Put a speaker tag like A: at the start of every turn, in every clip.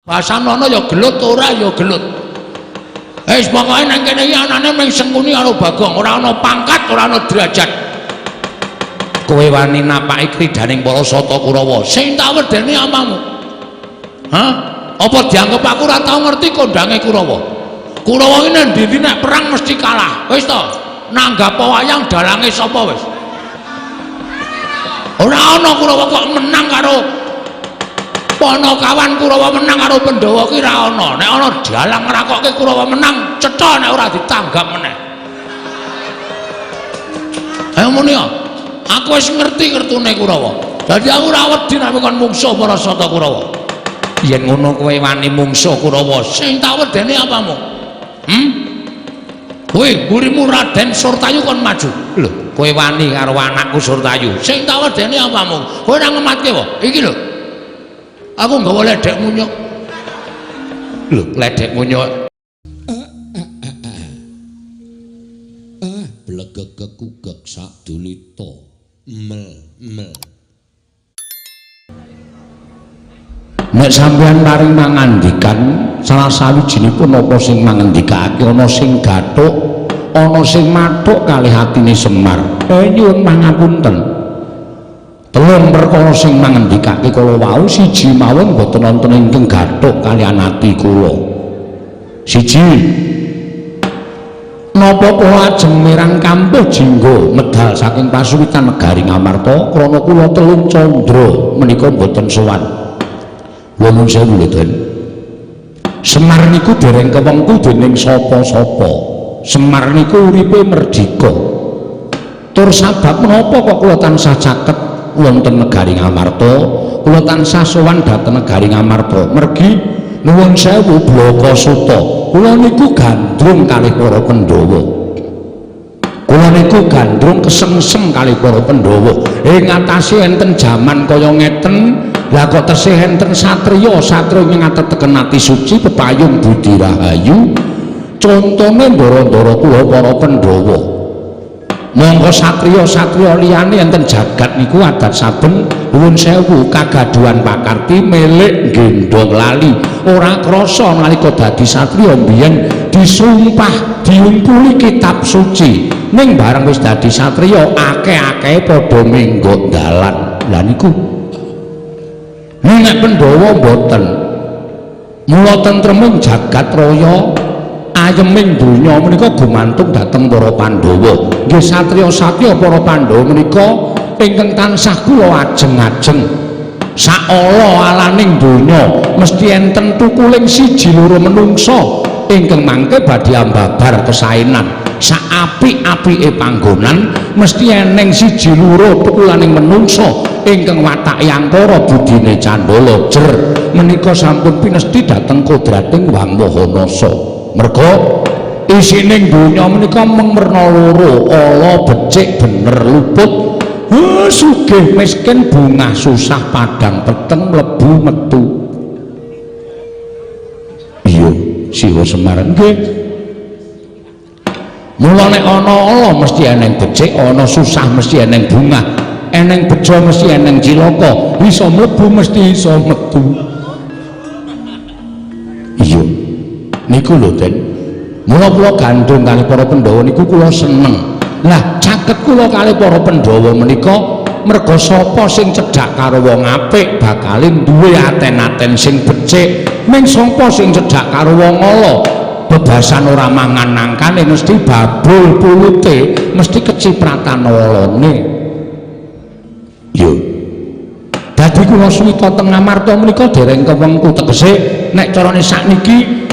A: Basanono ya gelut ora ya gelut. Wis pokoke nang kene iki anane mung Sengkuni karo Bagong, ora ana pangkat, ora ana derajat. Kowe wani napaki kridaning para Sata Kurawa sing tak wedeni amamu. Hah? Apa dianggep aku ora tau ngerti kondange Kurawa? Kurawa iki ndi nek perang mesti kalah. Wis to, nanggap wayang dalange sapa wis? Ora ana Kurawa kok menang karo Panakawan Kurawa menang karo Pandhawa ki ra ana. Nek ana dalang ngrakokke Kurawa menang, cetha nek ora ditanggap meneh. Ayo muni ya. Aku wis ngerti kertune Kurawa. Dadi aku ora wedi nek kon mungsuh para Sata Kurawa. Yen ngono kowe wani mungsuh Kurawa, sing tak wedeni apamu? Kowe gurimu Raden Surtayu kon maju. Lho, kowe wani karo anakku Surtayu. Sing tak wedeni apamu? Kowe ora ngematke wae. Iki lho. Aku nggawa ledek munyuk. Lho, ledek munyuk. Blegegekugek sak dunita. Mel. Nek sampeyan paring mangandikan salah sawijinipun apa sing mangendikake ana sing gathuk, ana sing mathuk kalih atine Semar. Nyuwun pangapunten. Telung perkara sing mangendikake kala wau siji mawon boten wonten ingkang gathuk kaliyan ati kula. Siji, napa kula ajeng mirang kampuh jingga medal saking pasuwitan negari Ngamarta krana kula telung candra menika boten sowan. Wonten sewu lho, Semar niku dereng kewengku dening sapa-sapa. Semar niku uripe merdika. Tur sabab menapa kok kula tansah caket wonten negari Ngamarta, kula tansah sowan dhateng negari Ngamarta. Mergi nuwun sewu Blakasuta. Kula niku gandrung kalih para Pandhawa. Kula niku gandrung kesengsem kalih para Pandhawa. Ing atase enten jaman kaya ngeten, lah kok tesih enten satriya ngatetaken ati suci pepayung budi rahayu. Contone ndara-ndara kula para Pandhawa. Monggo satriya liyane enten jagat niku adat saben nuwun sewu kagaduhan pakarti milik gendong lali. Ora krasa nalika dadi satriya mbiyen disumpah diumpuli kitab suci. Ning bareng wis dadi satriya akeh-akehe padha minggo dalan. Lah niku nek Pandhawa mboten. Mula tentreming jagat raya ayeming donya menika gumantung dhateng para Pandhawa. Nggih satriya-satriya para Pandhawa menika ingkang tansah kula ajeng-ajeng saala alaning donya mesti enten tukuling siji loro menungsa ingkang mangke badhe ambabar kesaenan. Saapik-apike panggonan mesti eneng siji loro tukulaning menungsa ingkang watake angkara budine candala jer menika sampun pinesti dhateng kodrating Wang Mahanasa. Merga isining donya menika mung werna loro, ala becik bener luput, sugih miskin bungah susah padang peteng mlebu metu. Iya, Siwa Semar nggih. Mula nek ana ala mesti eneng becik, ana susah mesti eneng bungah, eneng bejo mesti eneng cilaka, iso mlebu mesti iso metu. Iya. Niku lho Den, mula kula gandrung kali para Pandhawa niku kula seneng. Lah caket kula kali para Pandhawa menika merga sapa sing cedhak karo wong apik bakal duwe aten-aten sing becik, ning sapa sing cedhak karo wong ala bebasan ora mangan nangkane mesti babul pulute, mesti kecipratan walane. Yo. Dadi kula suwita teng Ngamarta menika dereng kewengku tegese nek carane sakniki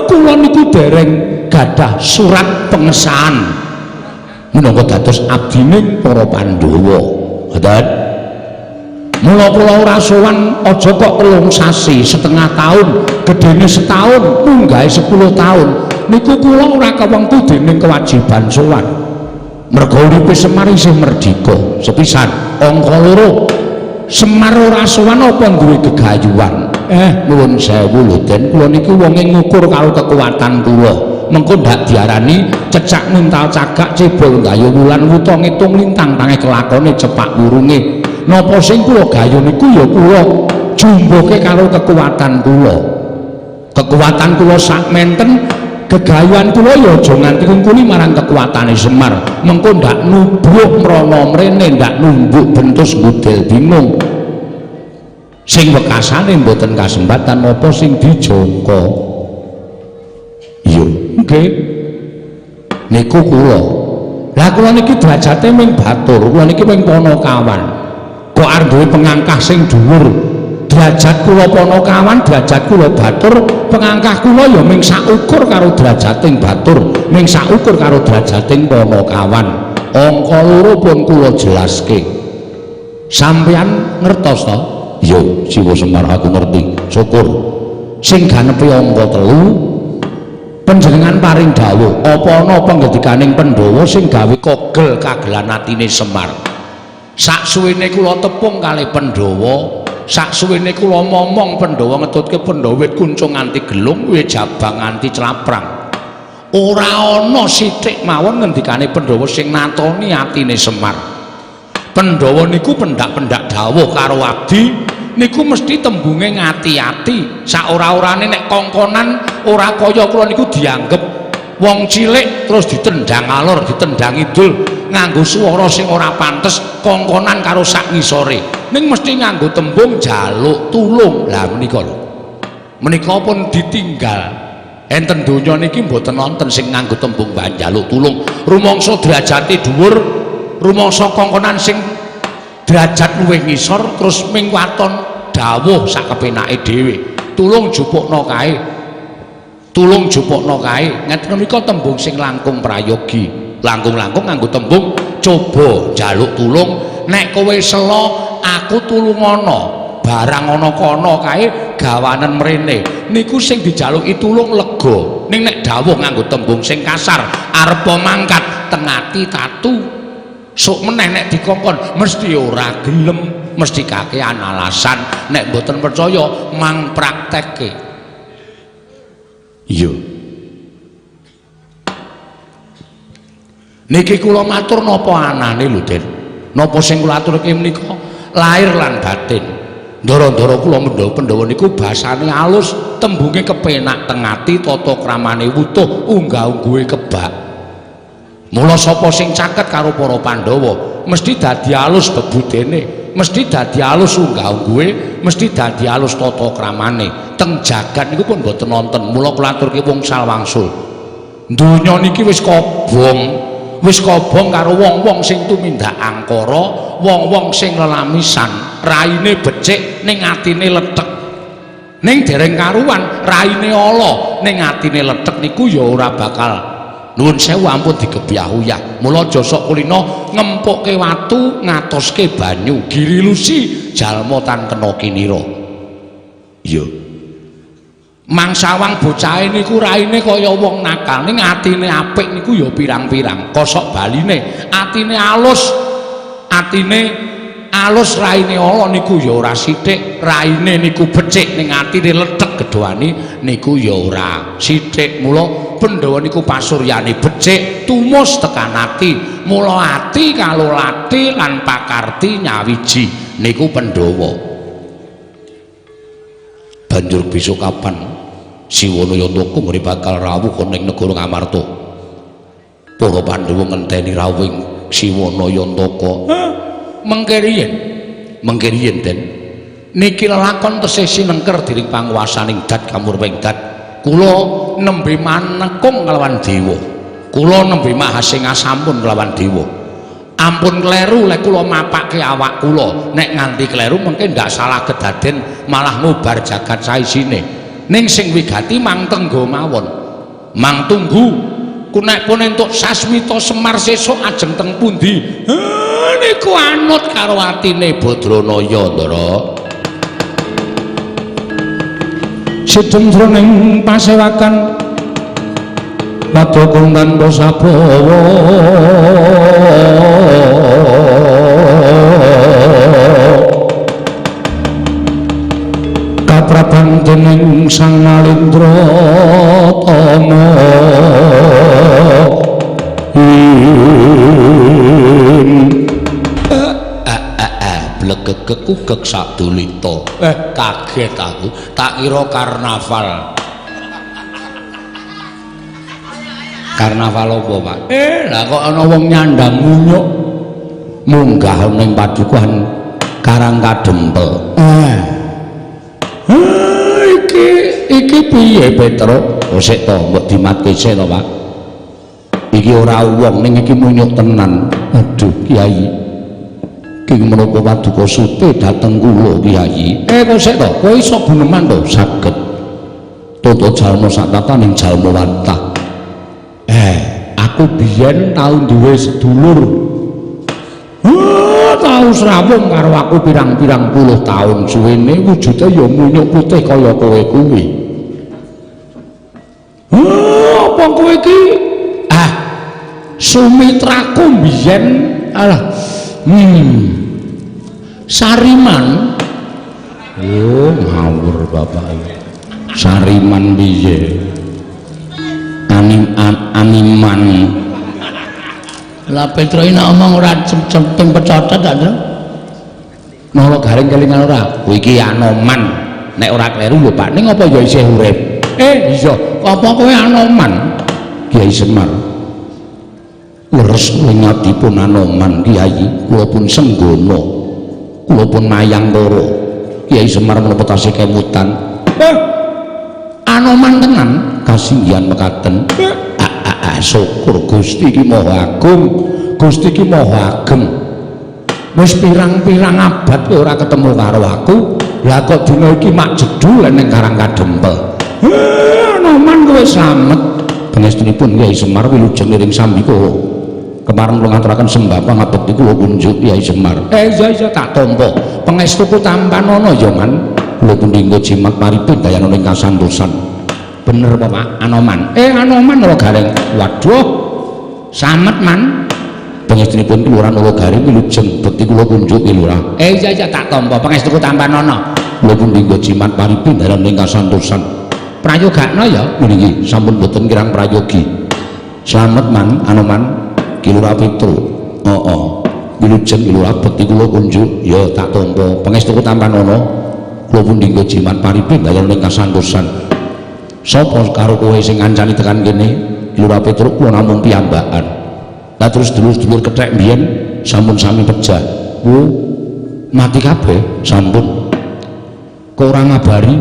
A: kula niku dereng gadah surat pengesahan minangka dados abdining para Pandhawa. Ngoten. Mula kula ora sowan aja kok 3 sasi, setengah tahun, gedene setahun, munggahe 10 tahun. Niku kula ora kewengku dening kewajiban sowan. Merga uripe Semar isih merdika. Sepisan angka 2 Semar ora sowan apa duwe gegayuhan. Nuwun sewu lho Den, kula niki wonge ngukur karo kekuatan kula. Mengko ndak diarani cecak nintal cagak cebol gayu wulan wuta ngitung lintang tangi kelakone cepak wurunge. Napa sing kula gayu niku ya kula jumbuke karo kekuatan kula sak menten gegayuhan kula ya aja nganti ngungkuli marang kekuatane Semar mengko ndak nubruk mrana mrene ndak numbuk bentus budel bingung sing wekasane mboten kasembatan apa sing dijangka iya nggih niku kula lah kula niki derajate ming batur kula niki ming Panakawan kok arep duwe pengangkah sing dhuwur derajat kula Panakawan derajat kula batur pengangkah kula ya ming saukur karo derajating batur ming saukur karo derajating Panakawan angka loro pun kula jelaske sampeyan ngertos to iya Siwa Semar aku ngerti syukur sing ganepe angka 3 panjenengan paring dawuh apa ana pengendikaning Pandhawa sing gawe kogel kagelan atine Semar saksuwene kula tepung kalih Pandhawa saksuwene kula momong Pandhawa ngetutke Pandhawa wit kuncung nganti gelung wit jabang nganti celaprang ora ana sithik mawon ngendikane Pandhawa sing natoni atine Semar Pandhawa niku pendak-pendak dawuh karo abdi niku mesti tembunge ngati-ati saora-orane nek kongkonan ora kaya kula niku dianggep wong cilik terus ditendang alor ditendang idul nganggo swara sing ora pantes kongkonan karo sak ngisore ning mesti nganggo tembung jaluk tulung lah menika lho menika pun ditinggal enten donya niki mboten wonten sing nganggo tembung jaluk tulung rumangsa derajate dhuwur rumangsa kongkonan sing derajat luwih ngisor terus ming waton dawuh sak kepenake dhewe tulung jupukna kae ngeten menika tembung sing langkung prayogi langkung-langkung nganggo tembung coba jaluk tulung nek kowe selo aku tulungono barang ana kono kae gawanen mrene niku sing dijaluki tulung lega ning nek dawuh nganggo tembung sing kasar arepa mangkat tengati tatu sok meneh nek dikongkon mesti ora gelem mesti kakean alasan nek mboten percaya mang praktekke iya niki kula matur napa anane lho Den napa sing kula aturke menika lahir lan batin ndara-ndara kula Pandhawa niku basane alus tembunge kepenak tengati tata kramane wutuh unggah-ungguhe kebak mula sapa sing caket karo para Pandhawa mesti dadi alus bebudene mesti dadi alus unggah-ungguhe mesti dadi alus tata kramane teng jagat niku pun mboten wonten mula kula aturke wong salwangsul donya niki wis kobong karo wong-wong sing tumindak angkara wong-wong sing lelamisan raine becik ning atine lethek ning dereng karuan raine ala ning atine lethek niku ya ora bakal nuwun sewu ampun digebyah-uyah mula aja sok kulino ngempukke watu ngatoske banyu girilusi jalma tan kena kinira iya mangsawang bocahe niku raine kaya wong nakal ning atine apik niku ya pirang-pirang kosok baline atine alus raine ala niku ya ora sithik raine niku becik ning atine ledhek gedhoane niku ya ora sithik mula Pandhawa niku pasuryane becik tumus tekan ati mula ati kalolati lan pakarti nyawiji niku Pandhawa banjur besok kapan Siwana Yantaka mrene bakal rawuh ning negara Ngamarta para Pandhawa ngenteni rawuhing Siwana Yantaka mengke riyen Den niki lelakon tesih sinengker dening panguwasaning dat kamurwing dat kula nembe manekung kelawan dewa kula nembe mahasinga sampun kelawan dewa ampun kleru lek kula mapake awak kula nek nganti kleru mengke ndak salah kedaden malah ngubar jagat saisine ning sing wigati mang tenggo mawon mang tunggu ku nek pun entuk sasmita Semar sesuk ajeng teng pundi niku anut karo atine Badranaya Ndara sidendroning pasewakan padha tanpa sabawa kapraban dening Sang Malendra Tama blegegek kugek sak dolita. Kaget aku, tak kira karnaval. Karnaval apa, Pak? Lah kok ana wong nyandang munyuk munggah ning padukuhan Karang Kadempel. Iki piye Petro? Sik to, mbok dimatke sik to, Pak. Iki ora wong ning iki munyuk tenan. Aduh, Kiai. Ki menapa paduka sute dateng kula, Kiai. Kok sik to, kowe iso guneman to? Saged. Toto jalma sak tataning jalma wantah. Aku biyen tau duwe sedulur. Tau srawung karo aku pirang-pirang puluh taun suwene wujude ya munyuk putih kaya kowe kuwi. Apa kowe iki? Sumitraku biyen alah. Sariman. Ngawur bapak iki. Sariman piye? Animan. Lah Petro ini ngomong ora cempeng pecotot ta, Ndro? Nolo garing kelingan ora? Kowe iki Anoman. Nek ora kleru lho, Pak. Ning apa ya isih urip? Iya. Apa kowe Anoman? Kiai Semar. Leres wingatipun Anoman, Kiai. Kula pun senggono. Kula pun mayang loro. Kiai Semar menapa tasih kemutan? Anoman tenan kasinggihan mekaten. Syukur Gusti iki Maha Agung. Gusti iki Maha Ageng. Wis pirang-pirang abad kowe ora ketemu karo aku. Lah kok dina iki mak jedul ning Karang Kadempel. Anoman kowe slamet. Pangestunipun Kyai Semar wilujeng ring Sambikala. Kemarin kula ngaturaken sembah pangabekti kula kunjuk Kyai Semar. Iya tak tampa. Pangestuku tampanono ya Man. Kula pundhingga jimat paripun dayana ning kasantosan. Bener apa Pak? Anoman. Anoman ora gareng. Waduh. Samet Man. Pangestunipun Kelurahan Ula Garing wilujeng bekti kula kunjuk ki Lurah. Iya tak tampa pangestuku tampanono. Kula pundhingga jimat paripun dayana ning kasantosan. Prayogakna ya niki sampun boten kirang prayogi. Slamet Man Anoman Ki Lurah Petro. Wilujeng Ki Lurah bekti kula kunjuk ya tak tampa pangestuku tampanono. Kula pundhingga jimat paripun dayana ning kasantosan. Sapa karo kowe sing ngancani tekan kene? Lurah Petro kula namung piyambakan. Lah terus dulur-dulur kethek mbiyen sampun sami pejah. Mati kabeh sampun. Kok ora ngabari?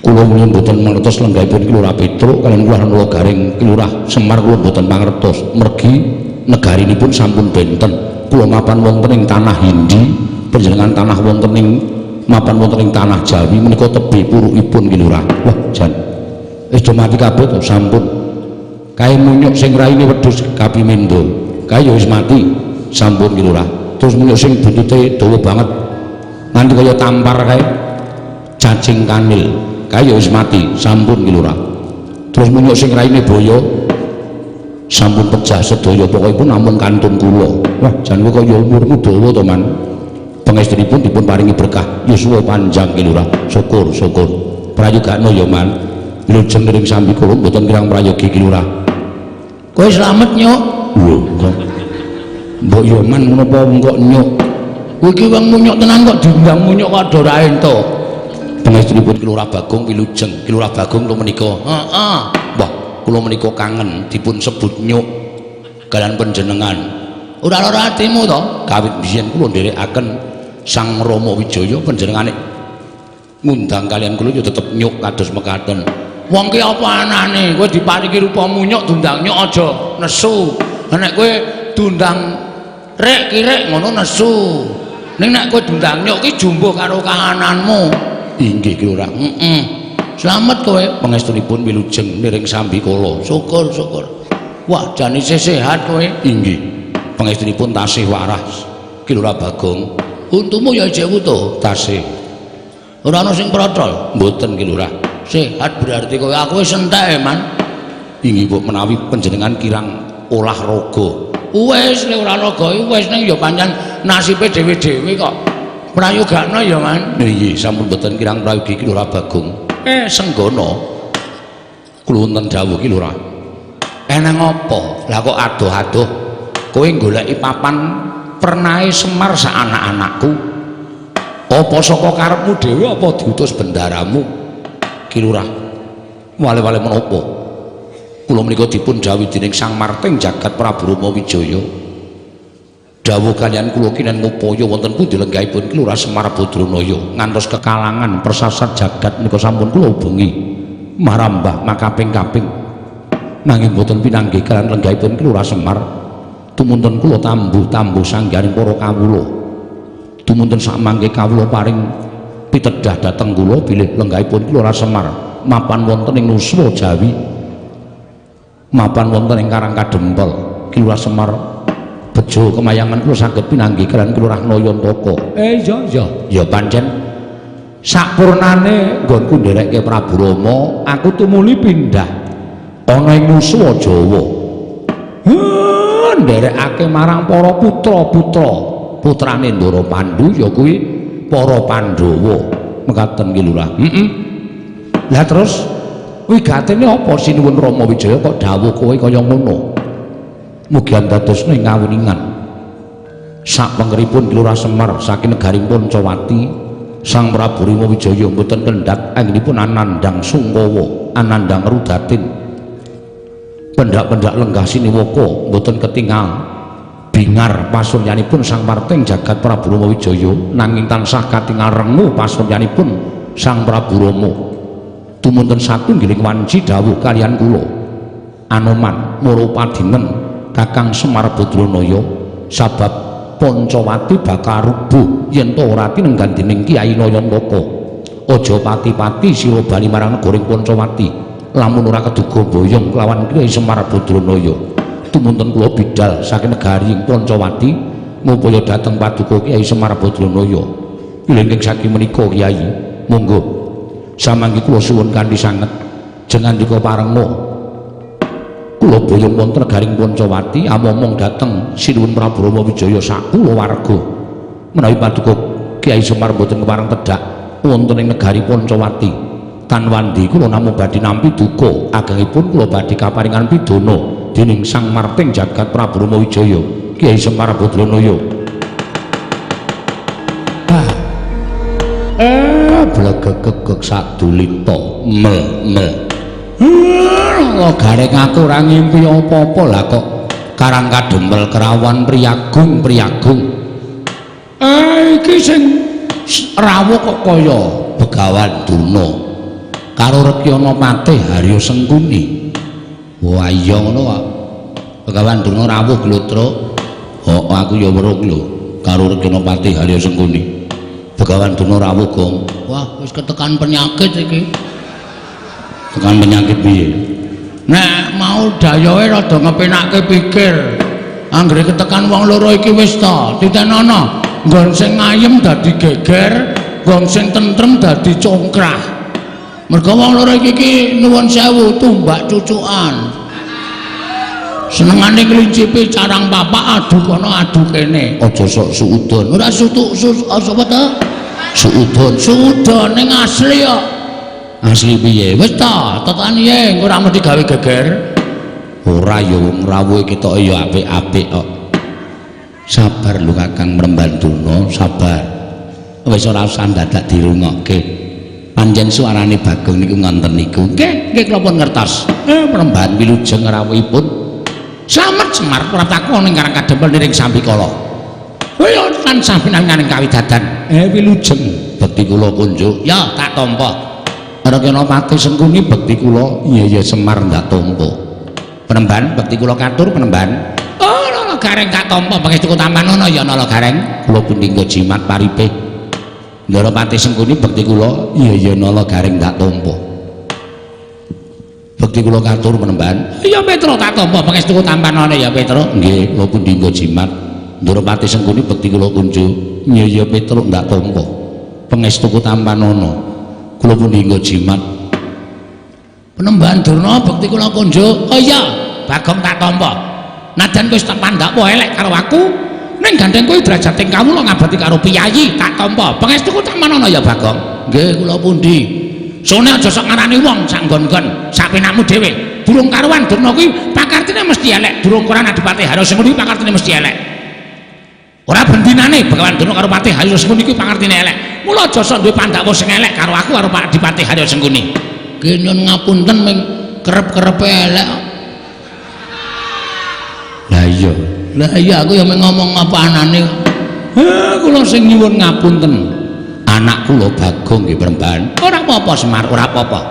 A: Kula mung mboten mangertos lenggahipun Lurah Petro kaliyan Kelurahan Ula Garing Lurah Semar kula mboten mangertos. Mergi negarinipun sampun benten. Kula mapan wonten ing tanah Hindi, panjenengan tanah wonten ing mapan wonten ing tanah Jawi menika tebih purukipun Ki Lurah. Wah, jan. Wis do mati kabeh to sampun. Kae munyuk sing raine wedhus kapimindo. Kae ya wis mati sampun Ki Lurah. Terus munyuk sing buntute dawa banget. Nganti kaya tampar kae cacing kanil. Kae ya wis mati sampun Ki Lurah. Terus munyuk sing raine boyo sampun pejah sedaya pokokipun namung kantun kula. Wah, jan kowe kaya umurmu dawa to Man. Pangestunipun dipun paringi berkah yuswa panjang Ki Lurah. Syukur prayogakna ya Man. Wilujeng ring Sambikala mboten kirang prayogi Ki Lurah. Kowe slamet Nyuk. Lho kok mbok ya Man ngono apa kok Nyuk. Kowe iki wong munyuk tenan kok diundang munyuk kok ora ento. Pangestunipun Ki Lurah Bagong wilujeng. Ki Lurah Bagong kula menika. Mbah kula menika kangen dipun sebut Nyuk kaliyan panjenengan. Ora lara atimu to? Kawit biyen kula nderekaken Sang Rama Wijaya panjenengane ngundang kalian kula ya tetep Nyuk kados mekaten. Wong ki apa anane? Kowe diparingi rupa munyuk dundang Nyuk aja nesu. Nek kowe dundang rek kirek ngono nesu. Ning nek kowe dundang Nyuk ki jumbuh karo kahananmu. Inggih Ki Lurah. Slamet kowe pangestunipun wilujeng niring Sambikala. Syukur. Wah, jan isih sehat kowe. Inggih. Pangestunipun tasih waras Ki Lurah Bagong. Untumu ya jek utuh tasih. Ora ana sing protol. Mboten Ki Lurah. Sehat berarti kowe aku wis entek Man. Inggih Bu menawi panjenengan kirang olahraga. Wis nek ora olahraga wis ning ya pancen nasibe dhewe-dhewe kok. Prayogakna ya Man. Nggih sampun mboten kirang prayogi Ki Lurah Bagong. Senggono. Kula wonten dawuh Ki Lurah. Eneng apa? Lah kok adoh-adoh kowe goleki papan pernahe Semar sak anak-anakku. Apa saka karepmu dhewe apa diutus bendaramu? Ki Lurah, wale-wale menapa? Kula menika dipun dawuh dening Sang Marting Jagat Prabu Rama Wijaya. Dawuh kaliyan kula kinen ngupaya wonten pundi lenggahipun Ki Lurah Semar Badranaya ngantos kekalangan persasat jagat menika sampun kula ubengi marambah makaping-kaping. Nanging boten pinanggih kaliyan lenggahipun Ki Lurah Semar. Tumuntun kula tambuh-tambuh sanggaring para kawula. Tumuntun sakmangke kawula paring pitedah dhateng kula bilih lenggahipun Ki Lurah Semar mapan wonten ing Nuswa Jawi. Mapan wonten ing Karang Kadempel. Ki Lurah Semar bejo kemayangan kula saged pinanggih kaliyan Ki Lurah Nayantaka. Ya pancen sakpurnane nggonku nderekke Prabu Rama, aku tumuli pindah ana ing Nuswa Jawa. Nderekake marang para putra-putra putrane Ndara Pandhu ya kuwi para Pandhawa. Mekaten Ki Lurah. Lah terus wigatene apa sinuwun Rama Wijaya kok dawuh kowe kaya ngono? Mugi antadosna ing kawuningan. Sapengeripun Ki Lurah Semar saking negaring Pancawati, Sang Prabu Rama Wijaya mboten kendhat anggenipun anandang Sungkawa, anandang Rudatin. Pendak-pendak lenggah siniwaka mboten ketingal bingar pasuryanipun Sang Marting Jagat Prabu Rama Wijaya, nanging tansah katingal rengu pasuryanipun Sang Prabu Rama. Tumuntun satunggiling wanci dawuh kaliyan kula. Anoman Murupadinen Kakang Semar Badranaya sabab Pancawati bakal rubuh yen to ora tinenggan dening Kyai Nayantaka. Aja pati-pati sira bali marang negoring Pancawati lamun ora keduga boyong kelawan Kyai Semar Badranaya. Tumuntun kula bidhal saking negari Pancawati ngupaya dhateng paduka Kyai Semar Badranaya. Pilengking saking menika Kyai, monggo samangke kula suwun kanthi sanget jengandika parenga kula boyong wonten negaring Pancawati amomong dhateng sinuwun Prabu Rama Wijaya sakula warga menawi paduka Kyai Semar boten kepareng tedhak wonten ing negari Pancawati tanwandi kula namung badhe nampi duka agengipun kula badhe kaparingan pidana dening Sang Marting Jagat Prabu Rama Wijaya Kyai Semar Badranaya. Blegegegeg sadulita mel lo gareng aku ora ngimpi apa-apa lah kok Karang Kadempel kerawan priyagung iki sing rawuh kok kaya Begawan Durna karo Rekyana Patih Harya Sengkuni. Wah iya ngono kok Begawan Durna rawuh glotruk. Aku ya weruh lho karo Rekyana Patih Harya Sengkuni. Begawan Durna rawuh gong. Wah wis ketekan penyakit iki. Tekan penyakit piye? Nek mau dayoe rada ngepenakke pikir. Anggere ketekan wong loro iki wis ta, ditenono. Nggon sing ayem dadi geger, nggon sing tentrem dadi congkrah. Mergo wong loro iki nuwun sewu tumbak cucukan. Senengane klincipi carang papak adu kono adu kene. Aja sok suudon. Ora apa ta? Suudon ning asli kok. Asli piye? Wis ta, tekan ye engko ora mesti gawe geger. Ora ya wong rawuhe ketok ya apik-apik kok. Sabar lho Kakang Mremban Durna, sabar. Wis ora usah dadak dirungokke. Panjen suarane Bagong niku ngonten niku. Nggih kula pun ngertos. Mremban wilujeng rawuhipun Slamet Semar ora takon ning Karang Kadempel niring Sambikala. Kaya tansah pinanganing kawidadan. Wilujeng bekti kula kunjuk. Ya tak tampa. Rekyana Patih Sengkuni bekti kula iya Semar ndak tampa. Penemban bekti kula katur penemban. Oh nala gareng tak tampa pangestu tampan ana ya nala gareng. Kula pundingga jimat paripe. Ndara Patih Sengkuni bekti kula iya nala gareng ndak tampa. Bekti kula katur penemban. Iya Petro tak tampa pangestu tampan ana ya Petro. Nggih kula pundingga jimat. Ndara Patih Sengkuni bekti kula kunjuk. Iya Petro ndak tampa. Pangestu tampan ana. Kula pundingga jimat. Penemban Durna bekti kula kunjuk. Oh iya, Bagong tak tampa. Najan kowe tak pandak apa elek karo aku, ning gandeng kowe drajating kawula ngabati karo piyayi tak tampa. Pangestuku tak manono ya Bagong. Nggih kula pundi. Sone aja sok ngarani wong sak nggon-nggon, sak penakmu dhewe. Durung karuan Durna kuwi pakartine mesti elek. Durung koran Adipati Harya Sengkuni pakartine mesti elek. Ora bendinane Begawan Durna karo Patih Haryo Sengkuni iki pangertine elek. Mula aja sok duwe Pandhawa sing elek karo aku karo Pak Dipati Haryo Sengkuni. Ki nyun ngapunten ming kerep-kerepe elek. Lah iya aku ya mung ngomong apa anane. Kula sing nyuwun ngapunten. Anak kula Bagong nggih Premban. Ora apa-apa Semar, ora apa-apa.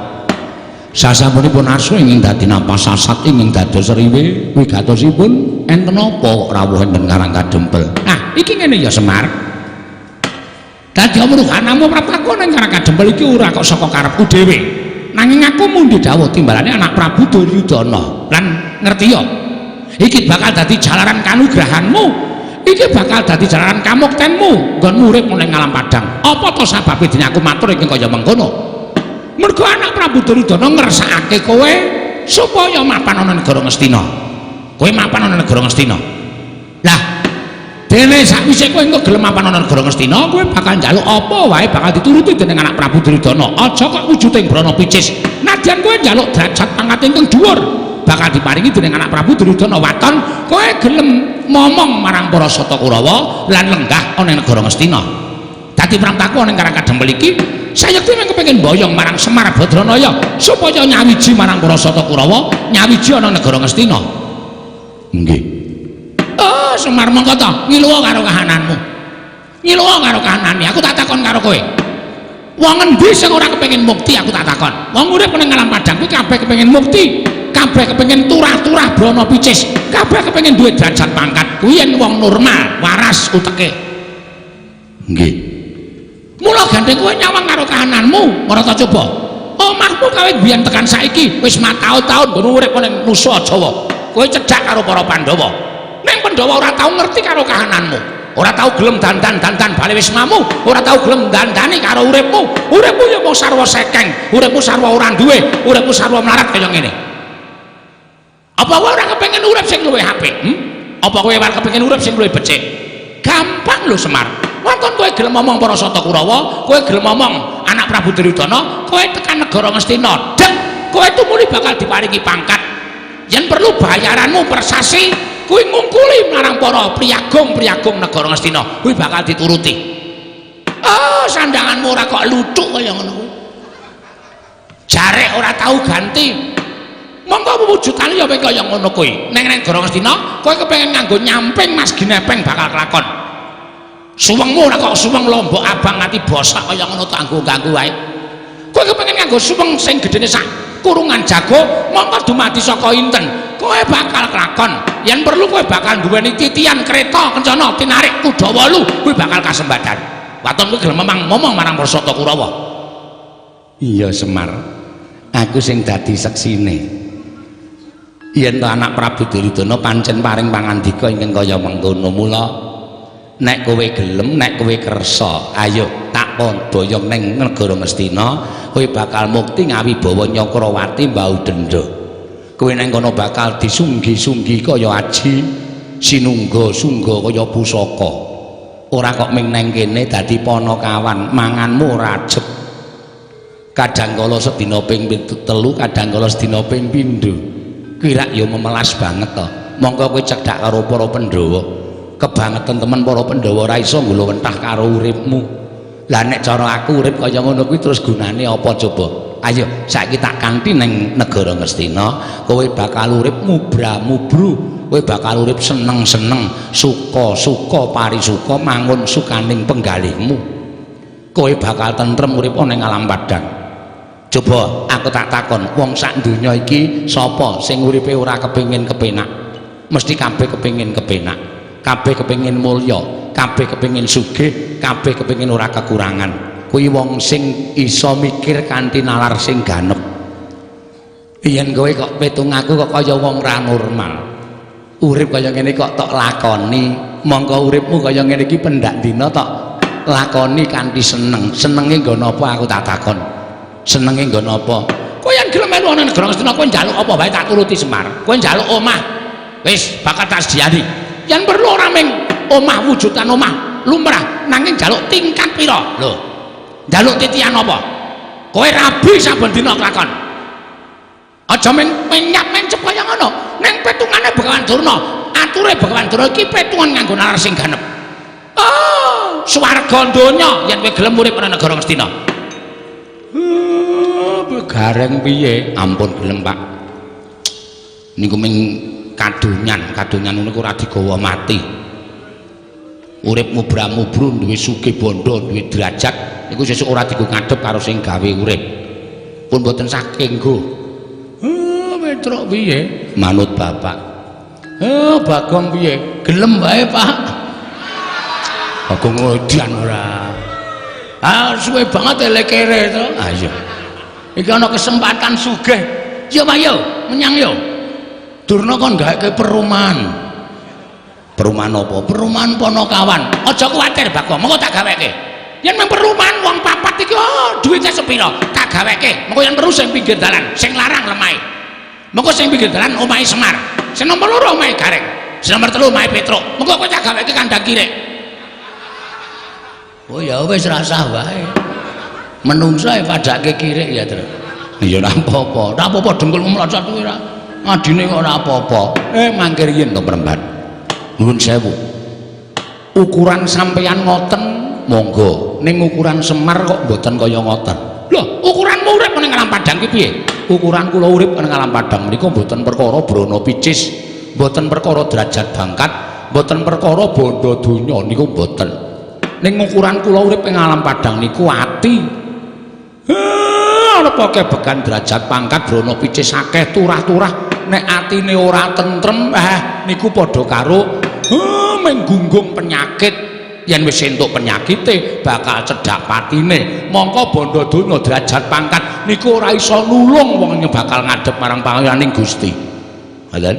A: Sasampunipun Arsu ingin dadi napa sasat ingin dados riwe wigatosipun enten apa rawuh enten Karang Kadempel. Nah, iki ngene ya Semar. Dadi omruhanamu prapaku ning Karang Kadempel iki ora kok saka karepku dhewe. Nanging aku mundhi dawuh timbalane anak Prabu Duryudana. Lan ngerti ya. Iki bakal dadi jalaran kanugrahanmu. Iki bakal dadi jalaran kamuktenmu nggon urip ning alam padang. Apa to sababe dene aku matur iki kaya mengkono? Mergo anak Prabu Duryudana ngersakake kowe supaya mapan ana negara Ngastina. Kowe mapan ana negara Ngastina. Lah, dene sakwise kowe engko gelem mapan ana negara Ngastina, kowe bakal njaluk apa wae bakal dituruti dening anak Prabu Duryudana. Aja kok wujuding brana picis. Nadyan kowe njaluk derajat pangkat ingkang dhuwur bakal diparingi dening anak Prabu Duryudana waton, kowe gelem momong marang para Sata Kurawa lan lenggah ana negara Ngastina. Dadi pramtaku ana ing Karang Kadempel iki sayekti mung kepengin boyong marang Semar Badranaya supaya nyawiji marang para Sata Kurawa, nyawiji ana negara Ngastina. Nggih. Oh, Semar mongko to, ngiluwa karo kahananmu. Ngiluwa karo kahanane. Aku tak takon karo kowe. Wong endi sing ora kepengin mukti aku tak takon. Wong urip ning alam padang kuwi kabeh kepengin mukti, kabeh kepengin turah-turah brana picis, kabeh kepengin duwe derajat pangkat. Kuwi yen wong normal, waras uteke. Nggih. Mula gandeng kowe nyawang karo kahananmu, ora ta coba. Omahmu kawit biyen tekan saiki wis mataun-taun nggon urip ning Nusa Jawa. Kowe cedhak karo para Pandhawa. Ning Pandhawa ora tau ngerti karo kahananmu. Ora tau gelem dandan-dandan bali wismamu, ora tau gelem dandani karo uripmu. Uripmu ya mung sarwa sekeng, uripmu sarwa ora duwe, uripmu sarwa melarat kaya ngene. Apa kowe ora kepengin urip sing luwih apik? Apa kowe ora kepengin urip sing luwih becik? Gampang lho Semar. Wonten kowe gelem ngomong para Sata Kurawa, kowe gelem ngomong anak Prabu Duryudana, kowe tekan negara Ngastina, dek kowe tumuli bakal diparingi pangkat. Yen perlu bayaranmu per sasi, kowe ngungkuli marang para priyagong-priyagong negara Ngastina, kowe bakal dituruti. Oh, sandanganmu ora kok luthuk kaya ngono kuwi. Jarek ora tau ganti. Monggo wujudane ya kaya ngono kuwi. Ning negara Ngastina, kowe kepengin nganggo nyamping Mas Ginepeng bakal kelakon. Suwengmu ora kok suweng Lombok Abang nganti bosak kaya ngono tak ganggu wae. Kowe kepengin nganggo suweng sing gedene sak kurungan jago, mongko dumadi saka inten. Kowe bakal kelakon. Yen perlu kowe bakal duweni titian kereta kencana tinarik kuda 8, kowe bakal kasembadan. Waton kowe gelem ngomong marang para Sata Kurawa. Iya Semar. Aku sing dadi seksine. Yen to anak Prabu Duryudana pancen paring pangandika ingkang kaya mengkono, mula nek kowe gelem, nek kowe kersa, ayo tak boyong ning negara Ngastina, kowe bakal mukti ngawibawa Nyakrawati mbau denda. Kowe nang kono bakal disunggi-sunggi kaya aji, sinungga-sungga kaya pusaka. Ora kok ming nang kene dadi Panakawan, manganmu ora ajeb. Kadangkala sedina ping 3, kadangkala sedina ping 7. Kuwi rak ya memelas banget to. Monggo kowe cedhak karo para Pandhawa. Kebangetan temen para Pandhawa ora iso nggulawentah karo uripmu. Lah nek cara aku urip kaya ngono kuwi terus gunane apa coba? Ayo saiki tak kanthi ning negara Ngastina, kowe bakal urip mubra-mubru, kowe bakal urip seneng-seneng, suka-suka parisuka mangun sukaning penggalihmu. Kowe bakal tentrem urip ning alam padang. Coba aku tak takon, wong sak donya iki sapa sing uripe ora kepengin kepenak? Mesti kabeh kepengin kepenak. Kabeh kepengin mulya, kabeh kepengin sugih, kabeh kepengin ora kekurangan. Kuwi wong sing iso mikir kanthi nalar sing ganep. Yen kowe kok petungaku kok kaya wong ra normal. Urip kaya ngene kok tok lakoni, mongko uripmu kaya ngene iki pendak dina tok lakoni kanthi seneng. Senenge nggo napa aku tak takon. Senenge nggo napa? Kowe yen gelem melu ana negara Ngastina kowe njaluk apa wae tak turuti Semar. Kowe njaluk omah. Wis bakal tak sediani. Yen perlu ora ming omah wujudan omah lumrah nanging njaluk tingkat pira? Lho. Njaluk titian apa? Kowe rabi saben dina kelakon. Aja men nyap mencep kaya ngono. Ning petungane Begawan Durna, ature Begawan Durna iki petungan nganggo nalar sing ganep. swarga donya yen kowe gelem urip ana negara Ngastina. Gareng piye? Ampun gelem, Pak. Niku ming kadonyan niku ora digawa mati. Urip mubra-mubru duwe sugih bondo, duwe derajat niku sesuk ora dienggo ngadep karo sing gawe urip. Pun boten saking nggo. Petruk piye? Manut Bapak. Bagong piye? Gelem wae, Pak. Bagong ngodian ora. Suwe banget elekere to. Iya. Iki ana kesempatan sugih. Ya Pak yo, menyang yo. Durna kon gaweke perumahan. Perumahan apa? Perumahan Ponokawan. Aja kuwatir, Bagong, mengko tak gaweke. Yen mung perumahan wong papat iki duwite sepira? Tak gaweke. Mengko yen perlu sing pinggir dalan, sing larang lemahe. Mengko sing pinggir dalan omahe Semar. Sing nomor 2 omahe Gareng. Sing nomor 3 omahe Petruk. Mengko kowe tak gaweke kandhang kirik. Oh ya wis rasah wae. Menungso e padake kirik ya, Tru. Ya ora apa-apa. Ora apa-apa dengkulmu mlocot kuwi ora. Adine kok ora apa-apa. Mangkir yen to Premban. Nuwun sewu. Ukuran sampeyan ngoten monggo. Ning ukuran Semar kok mboten kaya ngoten. Lho, ukuranmu urip ning Alam Padang ki piye? Ukuran kula urip ning Alam Padang menika mboten perkara brana picis, mboten perkara derajat pangkat, mboten perkara bondo donya niku mboten. Ning ukuran kula urip ing Alam Padang niku ati. Ana kebegan derajat pangkat brana picis akeh turah-turah nek atine ora tentrem niku padha karo menggunggung penyakit. Yen wis entuk penyakite bakal cedhak patine. Mongko bondo donya derajat pangkat niku ora iso nulung wong bakal ngadep marang pangeyaning Gusti. Ngoten.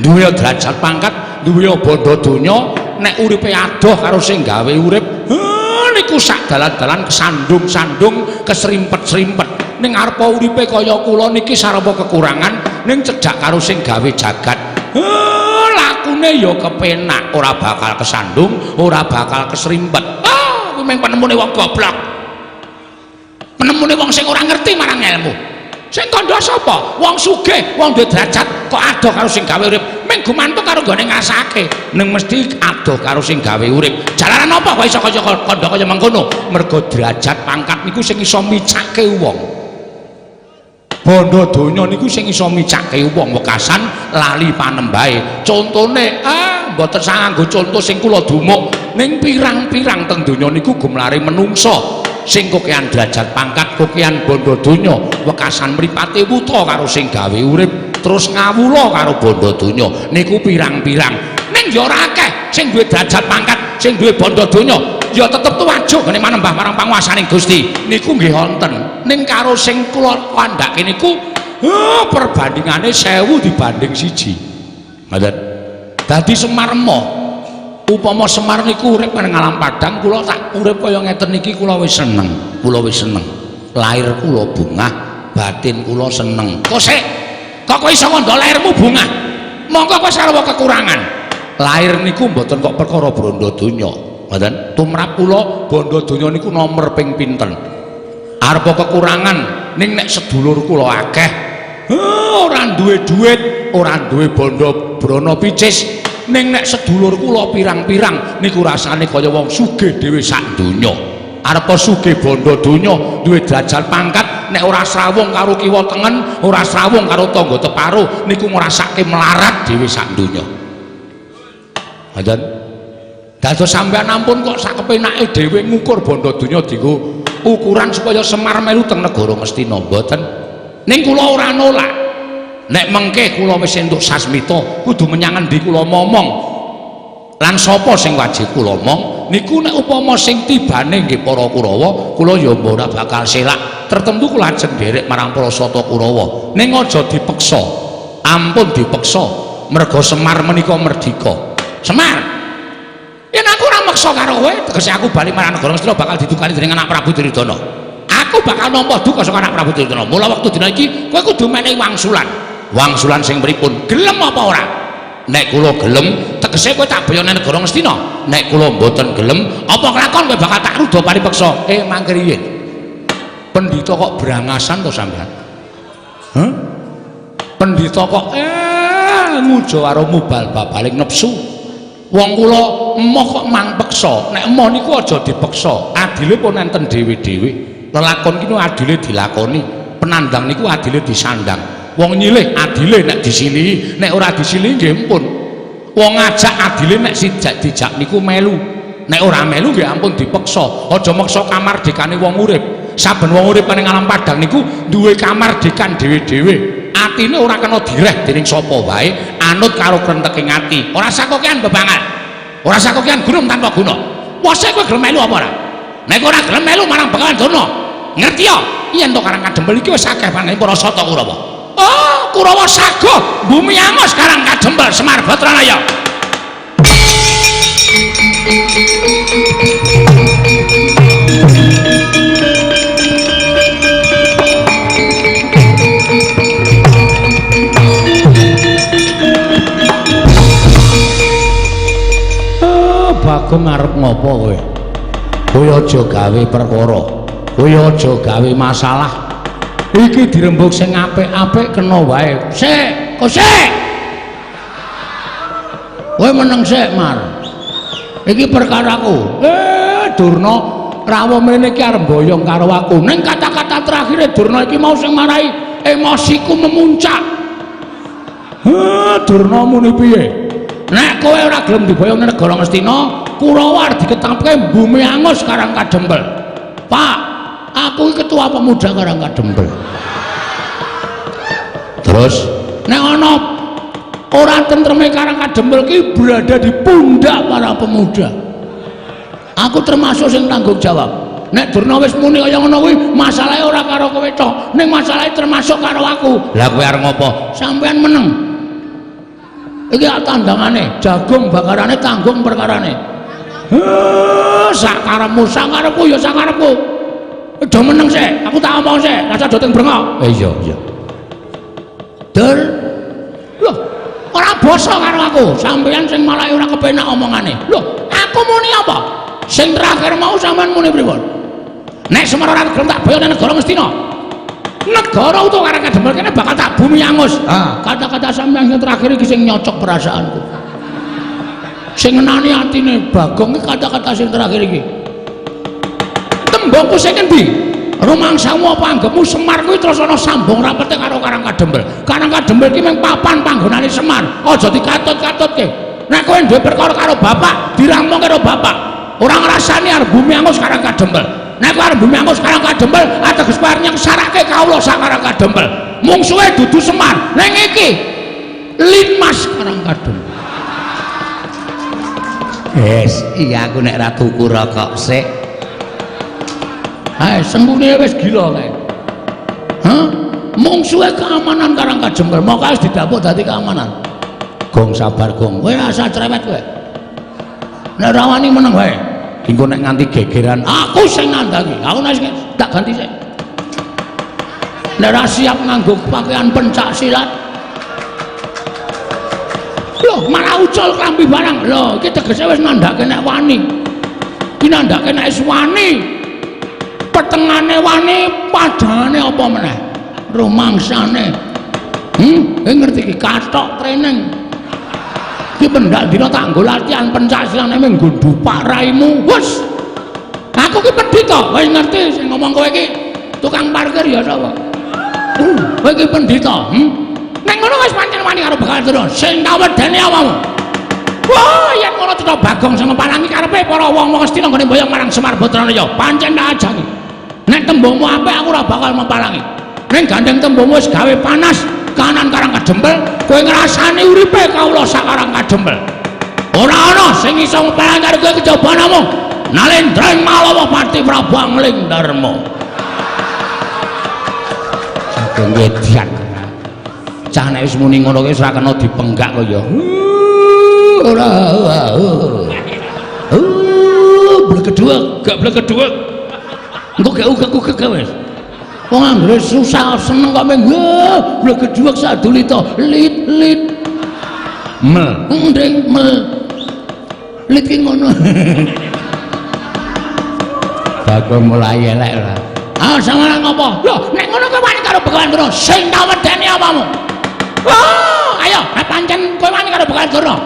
A: Duwe derajat pangkat, duwe bondo donya nek uripe adoh karo sing gawe urip niku sak dalan-dalan kesandung-sandung, kesrimpet-srimpet. Ning arepa uripe kaya kula niki sarwa kekurangan, ning cedhak karo sing gawe jagat. Lakune ya kepenak, ora bakal kesandung, ora bakal kesrimpet. Kuwi mung penemune wong goblok. Penemune wong sing ora ngerti marang ilmu. Sing kandha sapa? Wong sugih, wong duwe derajat kok adoh karo sing gawe urip. Ming gumantung karo gone ngrasake. Ning mesti adoh karo sing gawe urip. Jalaran apa kok iso kaya kandha kaya mangkono? Mergo derajat pangkat niku sing iso micake wong. Bondo donya niku sing iso micake wong wekasan lali panembahe. Contone mboten nganggo conto sing kula dumuk ning pirang-pirang teng donya niku gumlare menungso. Sing kokean derajat pangkat, kokean bondo donya wekasan mripate wuta karo sing gawe urip terus ngawula karo bondo donya niku pirang-pirang. Ning ya ora akeh sing duwe derajat pangkat, sing duwe bondo donya ya tetep tuwajuh gene manembah marang panguwasaning Gusti niku nggih wonten. Ning karo sing kula kandhake niku perbandingane 1000 dibanding 1. Ngoten. Dadi Semar emoh. Upama Semar niku urip ning Alam Padang, kula tak urip kaya ngeten iki kula wis seneng. Kula wis seneng. Lair kula bungah, batin kula seneng. Kok sik? Kok iso kandha lairmu bungah? Monggo kowe sarwa kekurangan. Lair niku mboten kok perkara bondo donya. Ngoten. Tumrap kula bondo donya niku nomor ping pinten. Arepa kekurangan ning nek sedulur kula akeh ora duwe dhuwit, ora duwe bondo brana picis. Ning nek sedulur kula pirang-pirang niku rasane kaya wong sugih dhewe sak donya. Arepa sugih bondo donya, duwe derajat pangkat, nek ora srawung karo kiwa tengen, ora srawung karo tangga teparuh niku ngrasake melarat dhewe sak donya. Ngoten. Dados sampeyan ampun kok sak kepenake dhewe ngukur bondo donya dienggo ukuran supaya Semar melu teng negara Ngastina mboten. Ning kula ora nolak. Nek mengke kula wis entuk sasmita kudu menyang endi kula momong lan sapa sing wajib kula mong niku nek upama sing tibane nggih para Kurawa kula ya ora bakal selak tertentu kula ajeng nderek marang para Sata Kurawa ning aja dipeksa ampun dipeksa merga Semar menika merdika. Semar yen aku ora meksa karo kowe tegese aku bali marang negara Ngastina bakal ditukani dening anak Prabu Duryudana. Aku bakal nampa duka saka anak Prabu Duryudana. Mula wektu dina iki kowe kudu menehi wangsulan. Wangsulan sing pripun? Gelem apa ora? Nek kula gelem, tegese kowe tak bayane negara Ngastina. Nek kula mboten gelem, apa kelakon kowe bakal tak rudha paripeksa. Mangke riyen. Pendhita kok brangasan to sampean? Pendhita kok ngujo karo mubal babaling nepsu. Wong kula emoh kok mang peksa. Nek emoh niku aja dipeksa. Adile pun enten dhewe-dhewe. Lelakon ki adile dilakoni. Penandang niku adile disandang. Wong nyilih adile nek disilihi, nek ora disilihi nggih ampun. Wong ngajak adile nek dijak niku melu. Nek ora melu nggih ampun dipeksa. Aja maksa kamardikane wong urip. Saben wong urip ning alam padang niku duwe kamardikan dhewe-dhewe. Atine ora kena direh dening sapa wae, anut karo krenteking ati. Ora sakokean bebangan. Ora sakokean gunung tanpa guna. Wose kowe gelem melu apa ora? Nek ora gelem melu marang Bengawan Durna. Ngerti ya? Yen to Karang Kadempel iki wis akeh panane para Sata Kurawa. Oh, Kurawa saguh bumi angus Karang Kadempel Semar Batranaya.
B: Bagong arep ngopo kowe? Kowe aja gawe perkara. Kowe aja gawe masalah. Iki dirembug sing apik-apik kena wae. Sik, kok sik. Kowe meneng sik, Mar. Iki perkaraku. Durna rawuh mrene iki arep boyong karo aku. Ning kata-kata terakhire Durna iki mau sing marai emosiku memuncak. Durna muni piye? Nek kowe ora gelem diboyong ning negara Ngastina, Kurawa diketapke bumi angus Karang Kadempel. Pak, aku iki ketua pemuda Karang Kadempel. Terus nek ana ora tentreme Karang Kadempel ki berada di pundak para pemuda. Aku termasuk sing tanggung jawab. Nek Durna wis muni kaya ngono kuwi, masalahe ora karo kowe tok, ning masalahe termasuk karo aku. Lah kowe arep ngopo? Sampeyan meneng. Iki tandangane, jagung bakarane tanggung perkarane. Sak karepku ya sak karepku. Aja meneng sik, aku tak omong sik, rasa do teng brengok. Iya. Dur. Loh, ora basa karo aku, sampeyan sing malah ora kepenak omongane. Loh, aku muni apa? Sing terakhir mau sampean muni pripun? Nek Semar ora gelem tak boyo nang negara Ngastina. Negara utuh Karang Kadempel kene bakal tak bumi angus. Kata-kata sampeyan sing terakhir iki sing nyocok perasaanku. Sing ngenani atine Bagong iki kata-kata sing terakhir iki. Tembungku sing endi? Rumangsamu apa anggapmu Semar kuwi terus ana sambung rapete karo Karang Kadempel. Karang Kadempel iki mung papan panggonane Semar. Aja dikatut-katutke. Nek kowe duwe perkara karo bapak, dirampungke karo bapak. Ora ngrasani arep bumi angus Karang Kadempel. Nek arep bumi angus Karang Kadempel, ateges kowe arep nyeksarake kawula sak Karang Kadempel. Mungsuhe dudu Semar. Ning iki Linmas Karang Kadempel. Iya aku nek ra tuku rokok sik. Sengkune wis gila kae. Mungsuhe keamanan Karang Kadempel, maka wis didapuk dadi keamanan. Gong sabar gong. Kowe asa cerewet kowe. Nek rawani meneng wae. Engko nek nganti gegeran, aku sing ngandangi. Aku nek tak ganti sik. Nek ra siap nganggo pakaian pencak silat. Loh, malah ucul klambi barang. Loh, iki tegese wis nandhake nek wani. Iki nandhake nek wis wani. Petengane wani, padangane apa meneh? Rumangsane. Ngerti iki kathok training. Iki pendak dina tak nggo latihan pencak silat ning nggo pak raimu. Wes. Aku ki pendhita, wis ngerti sing ngomong kowe iki tukang parkir ya sapa? Kowe iki pendhita, Nek ngono wis pancen wani karo Bengawan Durna, sing tak wedeni awakmu. Wah, yen ngono Cita Bagong sing ngepalangi karepe para wong Ngastina nggone boyong marang Semar Batranaya, pancen tak ajangi. Nek tembungmu apik aku ora bakal mepalangi. Ning gandeng tembungmu wis gawe panas kanan Karang Kadempel, kowe ngrasani uripe kawula sak Karang Kadempel. Ora ana sing iso mepalangi karo kowe kejaba namung Nalendra Malawa Pati Prabu Angling Darma. Saking wedian. Cah nek wis muni ngono kuwi wis ora kena dipenggak kok ya. Ora. Blekedhuwek, gak blekedhuwek. Engko gak ugek-ugek wis. Wong anggere susah seneng kok mung blekedhuwek sadulita lit. Mel. Ndeng mel. Lit ki ngono. Bagong mulai elek ora. Sampeyan ngopo? Lho, nek ngono kowe wani karo Bengawan Durna, sing tak wedeni apamu? Ayo, nek pancen kowe wani karo Bengawan Durna.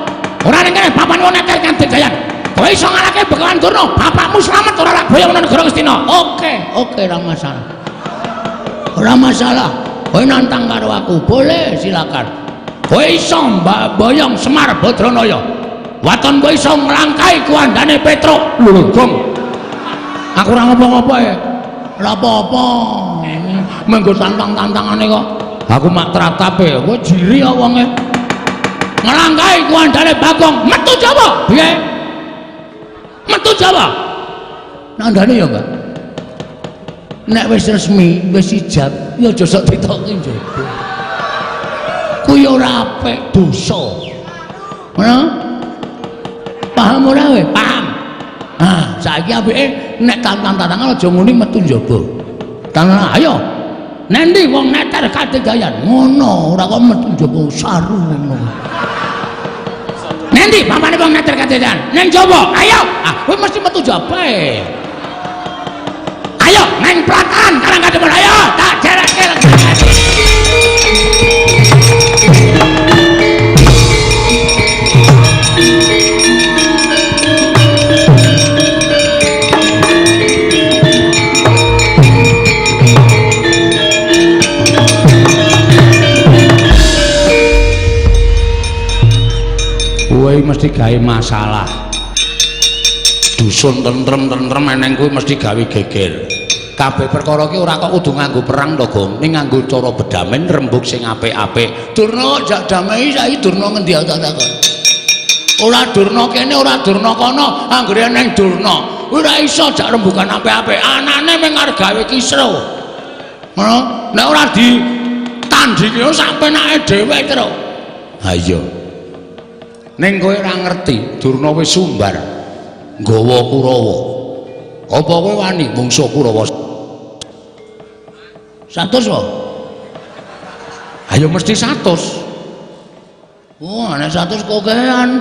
B: Ora ning kene bapakne wong neter Kandidayan. Kowe iso ngalahke Begawan Durna, bapakmu slamet ora lak boyo ana negara Ngastina. Oke, ora masalah. Ora masalah. Kowe nantang karo aku, boleh silakan. Kowe iso boyong Semar Badranaya. Waton kowe iso nglangkai kuandane Petruk. Lho, Gong. Aku ora ngopo-ngopo ya. Ora apa-apa. Menggo tantang-tantangane kok. Aku mak tratape, kowe jiri ya wonge. Nglangkai kuandane Bagong, metu Jawa. Piye? Metu Jawa. Nandane ya, Mbak. Nek wis resmi, wis ijab, ya aja sok ditoki njaba. Kuwi ora apik, dosa. Ngono? Paham ora kowe? Paham. Nah, saiki apike nek tantang-tantangan aja muni metu njaba. Tangan ayo. Nendi wong neter Kandidayan. Ngono, ora kok metu njaba saru ngono. Nendi bapakne wong neter Kandidayan? Neng Jawa. Ayo. Ah, kowe mesti metu Jawa. Ayo, neng Platan, karang kadempel. Ayo, tak jereke lenggane. Kowe mesti gawe masalah. Dusun tentrem eneng kuwi mesti gawe geger. Kabeh perkara ki ora kok kudu nganggo perang to, Gong. Ning nganggo cara bedamen rembug sing apik-apik. Durna jak damai saiki Durna ngendi tak takon. Ora Durna kene, ora Durna kono, anggere neng Durna. Ora iso jak rembugan apik-apik. Anane mung arep gawe kisru. Ngono. Nek ora ditandhingi sak penake dhewe terus. Ha iya. Ning kowe ora ngerti, Durna wis sumbar nggawa Kurawa. Apa kowe wani mungsuh Kurawa? 100 wae. Ayo mesti 100. Wah, nek 100 kokean.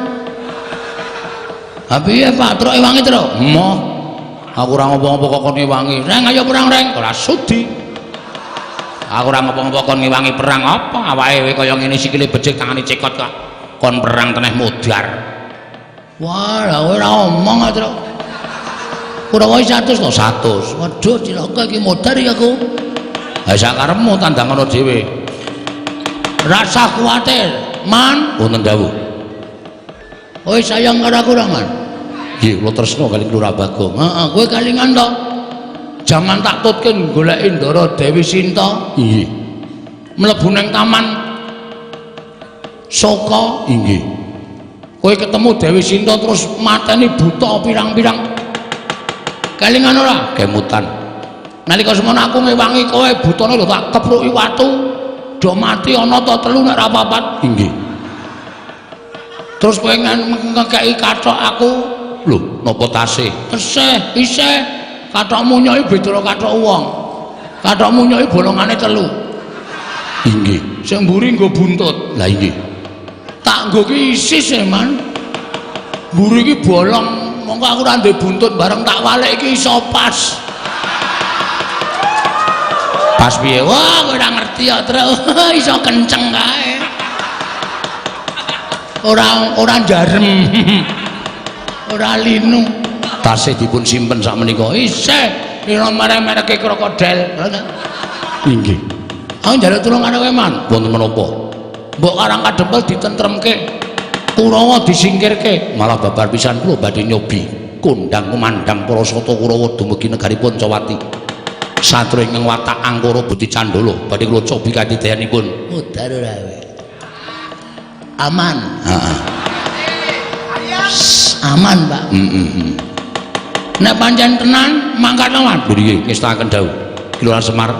B: Ha piye Pak Truk Ewangi Truk? Emoh. Aku ora ngopo-ngopo kok kon ngewangi. Reng ayo perang reng, ora sudi. Aku ora ngopo-ngopo kon ngewangi perang apa? Awake kaya ngene sikile becik tangane cekot kok. Kon perang teneh modar. Wah, lha kowe ora omong Truk. Kurawa 100 to 100. Waduh, cilaka iki modar iki aku. Ha sakarepmu tandang ngono dhewe. Rasa kuwatir, Man. Wonten dawuh. Kowe sayang karo aku ora, Man? Nggih, kula tresna kali Lurah Bagong. Heeh, kowe kalingan to. Jaman tak tutke goleki Ndara Dewi Sinta. Nggih. Mlebu ning taman Saka. Nggih. Kowe ketemu Dewi Sinta terus mateni buta pirang-pirang. Kalingan ora? Kemutan. Nalika semono aku ngewangi kowe butane lho tak kepruki watu. Do mati ana ta telu nek ra papat. Nggih. Terus kowe ngekeki kathok aku. Lho, napa tasih? Tesih, isih. Kathokmu nyoki beda kathok wong. Kathokmu nyoki bolongane telu. Nggih. Sing mburi nggo buntut. Lah nggih. Tak nggo ki isis e, Man. Mburi ki bolong. Monggo aku ora ndek buntut bareng tak walik iki iso pas. Pas piye? Wah, kowe ora ngerti ya, Truk. Iso kenceng kae. Ora jarem. Ora linu. Tasih dipun simpen sak menika. Isih ira merek-mereke krokodil. Nggih. Aku njaluk tulung karo kowe, Man. Wonten menapa? Mbok Karang Kadempel ditentremke. Kurawa disingkirke, malah babar pisan kula badhe nyobi kondang kumandang para sata Kurawa dumugi negari Pancawati. Satru ingkang watak Angkara Buti Candala badhe kula cobi kadidayanipun. Mudhar ora kowe. Aman. Heeh. Aman, Pak. Nek pancen tenan mangkat lawan. Nggih, ngestaken dawuh. Kelurahan Semar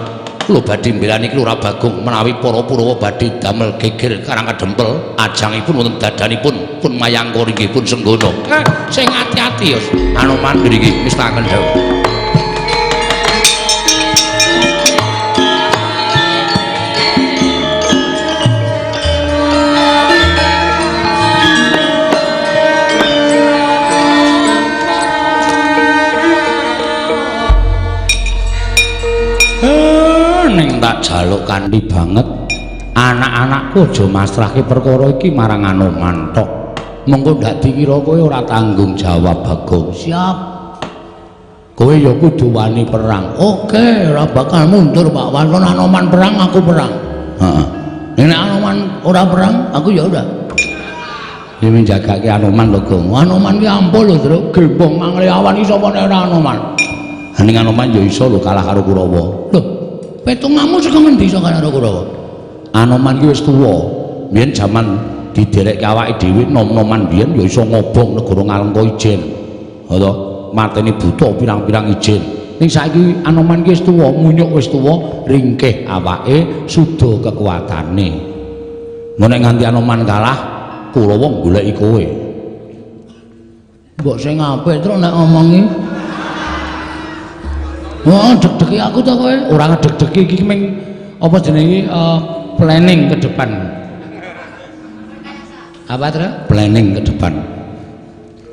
B: kula badhe mbelani Lurah Bagong menawi para Kurawa badhe damel geger Karang Kadempel ajangipun wonten dadanipun pun mayangkara inggih pun senggono. Sing ati-ati ya. Anoman nggih ngestaken dawuh. Tak jaluk kanthi banget anak-anakku aja masrahke perkara iki marang Anoman tok.
A: Mengko ndak dikira kowe ora tanggung jawab Bagong.
B: Siap.
A: Kowe ya kudu wani perang.
B: Oke, ora bakal mundur Pak. Wonten Anoman perang aku perang.
A: Heeh.
B: Nek Anoman ora perang, aku ya udah.
A: Iki menjagake Anoman lho, Gong.
B: Anoman ki ampun lho, Truk. Gembong mangli awan iso apa nek ora Anoman.
A: Ning Anoman ya iso lho kalah karo Kurawa.
B: Lho, petunganmu saka ngendi iso karo Kurawa?
A: Anoman ki wis tuwa. Biyen jaman diderekke awake dhewe nom-noman biyen ya iso ngobong negara Ngalengka ijen. Ngono, mateni buta pirang-pirang ijen. Ning saiki Anoman ki wis tuwa, munyuk wis tuwa, ringkih awake, suda kekuatane. Mun nek nganti Anoman kalah, Kurawa goleki kowe.
B: Mbok sing apik terus nek ngomongi. Wah, deg-degi aku to kowe.
A: Ora ngedeg-degi iki ming apa jenenge planning ke depan.
B: Apa terus?
A: Planning ke depan.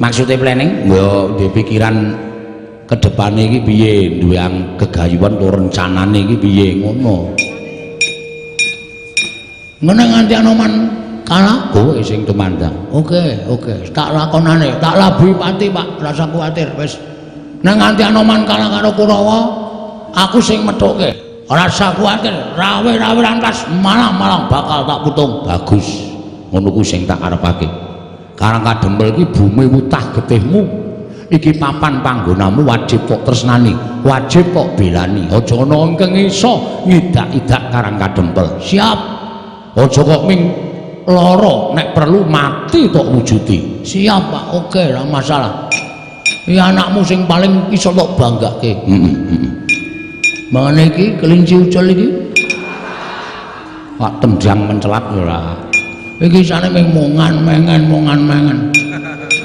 A: Maksudnya planning? Ya di pikiran ke depan iki piye, duwe gegayuhan to rencanane iki piye ngono.
B: Ngene nganti Anoman kalah
A: Kowe sing tumandang.
B: Oke, tak lakonane, tak labuhi pati Pak, rasa kuwatir wis. Nang nganti Anoman kalah karo Kurawa, aku sing methuke. Rasa kuwatir, rawe-rawe rantas malang-malang bakal tak putung.
A: Bagus. Ngono ku sing tak karepake. Karangkadempel iki bumi mutah getihmu. Iki papan panggonamu wajib kok tresnani, wajib kok belani. Aja ana ingkang iso ngidak-idak Karangkadempel.
B: Siap.
A: Aja kok ming lara nek perlu mati tok wujudi.
B: Siap Pak, oke, ora masalah. Iki anakmu sing paling iso tok banggake. Mangane iki kelinci ucul iki.
A: Pak tendang mencelat ora.
B: Iki sane ming mongan-mengen.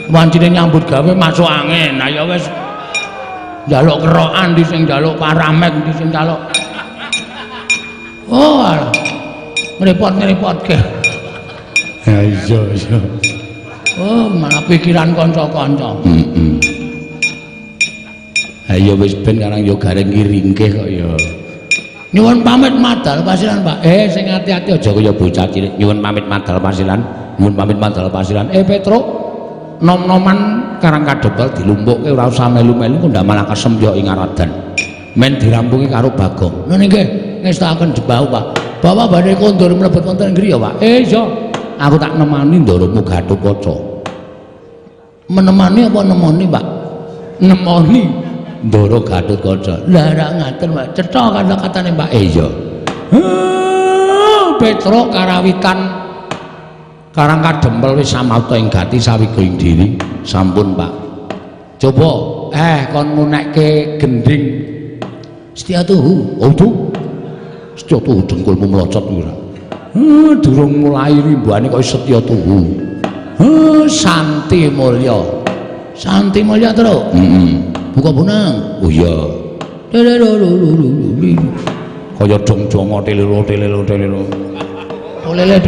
B: Wancine nyambut gawe masuk angin. Nah ya wis njaluk kerokan di sing njaluk paramek di sing njaluk. Oh, alah. Ngrepot-ngrepotke.
A: Ya iya.
B: Oh, malah pikiran kanca-kanca.
A: Ayo wis ben karang yo gareng ringkih kok ya.
B: Nyuwun pamit madal pasilan, Pak.
A: Sing ati-ati aja kaya bocah cilik. Nyuwun pamit madal pasilan. Nyuwun pamit madal pasilan. Petruk, nom-noman Karangkadempel dilumpukke ora usah melu-melu kok ndak malah kesempyo ing Aradan. Men dirampungi karo Bagong.
B: Lha nggih, ngestakaken jebau, Pak. Bapak badhe kondur mlebet wonten nggri ya, Pak.
A: Iya. Aku tak nemani ndoromu Gatotkaca.
B: Menemani apa nemoni, Pak?
A: Nemoni ndoro Gatotkaca.
B: Lah ra ngaten, Pak. Cetha kata-katane, Pak.
A: Iya. Petruk karawitan Karangkadempel wis samawta ing gati sawiga ing diri. Sampun, Pak. Coba kon ngunekke gending
B: Setyatuhu.
A: Oh, tuh. Setyatuhu dengkulmu mlocot ora. Durung mulai rimbane kok Setyatuhu. Santi Mulya.
B: Santi Mulya terus. Buka bunang.
A: Oh iya. Kaya dong-dongo telelo.
B: Dolele.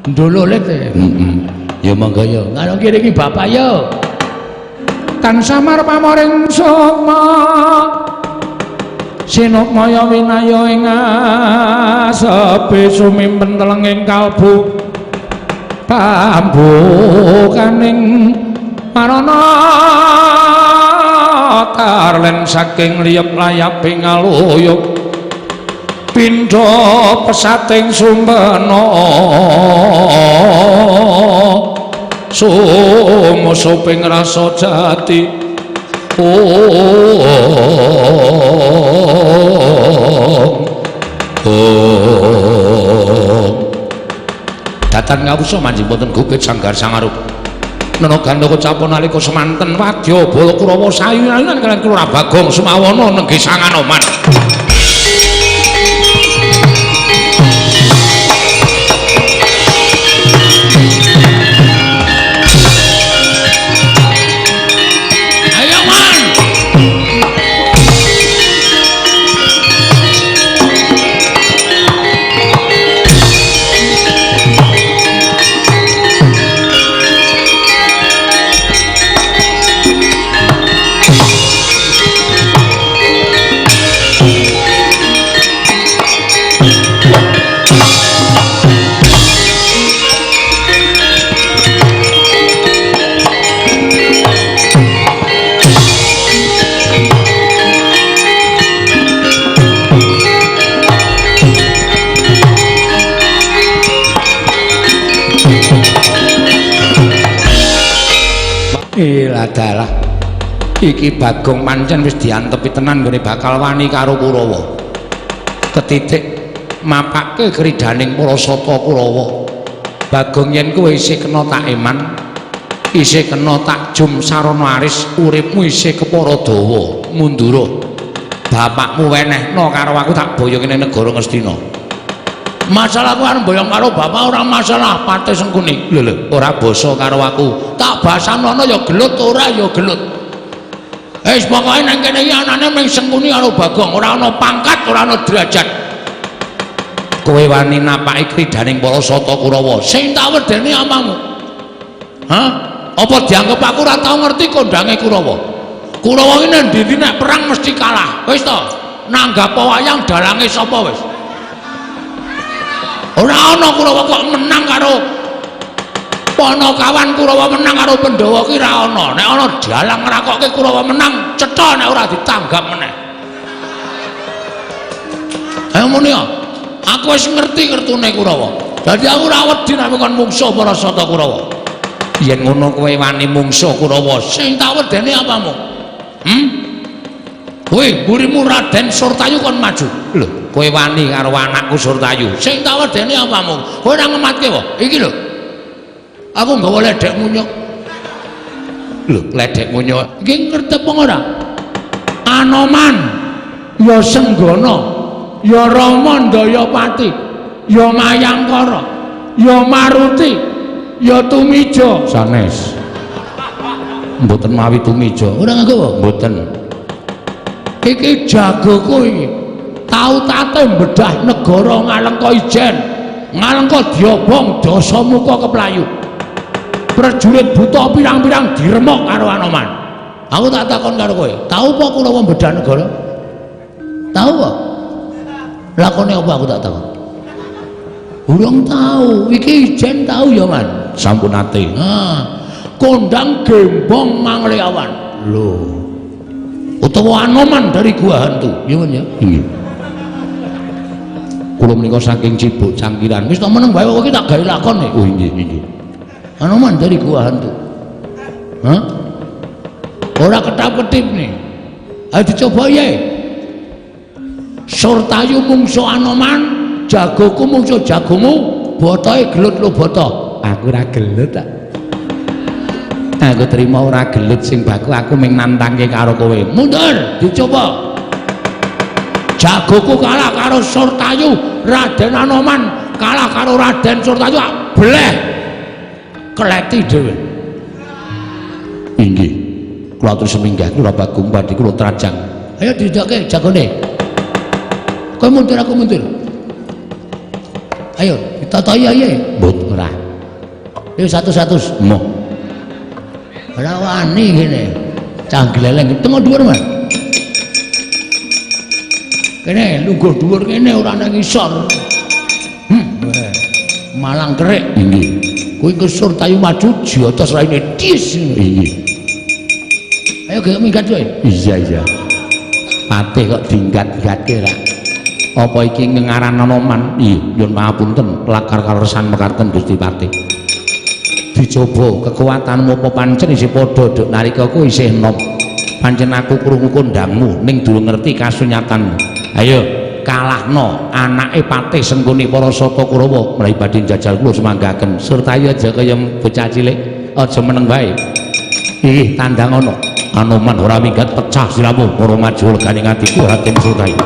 B: Ndololet.
A: Ya monggo ya.
B: Karo kene iki Bapak ya.
A: Tan samar pamoring sukma. Sinukmaya winaya ing asepe sumimpen telenging kalbu. Pambukaning marana karlen saking liyep layaping aluyuk. Pindha pesating sumbana sumusuping rasa jati datan ngawusa manjing boten gugit sanggar sangarup nana gandha kecapon nalika semanten wadya bala Kurawa sayunan kaliyan Kelurah Bagong Sumawana nenggih Sang Anoman. dalah iki Bagong pancen wis diantepi tenan nggone bakal wani karo Kurawa ketitik mapake kridaning para sata Kurawa Bagong yen kowe isih kena tak eman isih kena tak jum sarana aris uripmu isih kepara dawa mundura bapakmu wenehno karo aku tak boyong ning negara Ngastina masalah ku arep boyong karo bapak ora masalah Patih Sengkuni lho ora basa karo aku tak basanono ya gelut ora ya gelut wis pokoke nang kene iki anane mung Sengkuni karo Bagong ora ana pangkat ora ana derajat kowe wani napaki kridaning para sata Kurawa sing tak wedeni amamu hah apa dianggep aku ora tau ngerti kondange Kurawa Kurawa iki ndi nek perang mesti kalah wis to nanggap wayang dalange sapa wis ora ana Kurawa kok menang karo Panakawan Kurawa menang karo Pandhawa ki ra ana. Nek ana dalang ngrakokke Kurawa menang, cetha nek ora ditanggap meneh. Ayo muni ya. Aku wis ngerti kertune Kurawa. Dadi aku ora wedi nek kon mungsuh para sata Kurawa. Yen ngono kowe wani mungsuh Kurawa, sing tak wedeni apamu? Kowe burimu Raden Surtayu kon maju. Lho, kowe wani karo anakku Surtayu. Sing tak wedeni apamu? Kowe nang ngematke wae. Iki lho. Aku nggawa ledek munyuk. Lho, ledek munyuk. Iki ngerti apa ora? Anoman, ya Senggana, ya Rama Ndayapati, ya Mayangkara, ya Maruti, ya Tumija. Sanes. Mboten mawi Tumija. Ora nganggo, mboten. Iki jagoku iki. Tau tate mbedah negara Ngalengka Ijen. Ngalengka diobong Dasamuka keplayu. Prajurit buta pirang-pirang diremok karo Anoman. Aku tak takon karo kowe, tahu apa Kurawa mbedah negara? Tahu apa? Lakone apa aku tak takon? Urung tahu, iki Ijen tahu ya, Man. Sampun ate. Kondang Gembong Mangliawan. Lho. Utawa Anoman dari Gua Hantu. Ya, Man ya? Nggih. Kula menika saking Cibuk Cangkiran. Wis tak meneng wae kowe iki tak gawe lakon nek. Oh nggih, nggih. Anoman dari Gua Hantu. Hah? Ora ketap-ketip nih. Ayo dicoba ya. Surtayu mungsuh Anoman, jagoku mungsuh jagomu, botohe gelut lo boto. Aku ora gelut tak. Aku terima ora gelut sing baku aku ming nantangke karo kowe. Mundur, dicoba. Jagoku kalah karo Surtayu, Raden Anoman kalah karo Raden Surtayu, bleh. Keleti dhewe. Inggih. Kula atur seminggah kula Bagong badhe kula trajang. Ayo didokke jagone. Kowe mundur aku mundur. Ayo ditatohi ae. Mbut ora. Yo satu-satu moh. Ora wani kene. Cah gleleng tengok dhuwur, Mas. Kene lungguh dhuwur kene ora nang ngisor. Malang kerik. Inggih. Kowe ke Surtayu maju jotos raine dis. Nggih. Ayo ge minggat kowe. Iya iya. Patih kok dinggat-gatke ra. Apa iki ngengaran Anoman? Iya, nyuwun pangapunten, lakar kalersan mekarten Gusti Patih. Dicoba kekuatanmu apa pancen isih padha duk nalika kowe isih enom. Pancen aku krungu kondangmu ning durung ngerti kasunyatanmu. Ayo kalahno anake Patih Sengkuni para sata Kurawa mlayu badhe njajal kula semanggaken Surtayu aja kaya bocah cilik aja meneng wae iki tandang ana Anoman ora minggat pecah siramu para maju legane atiku Raden Surtayu.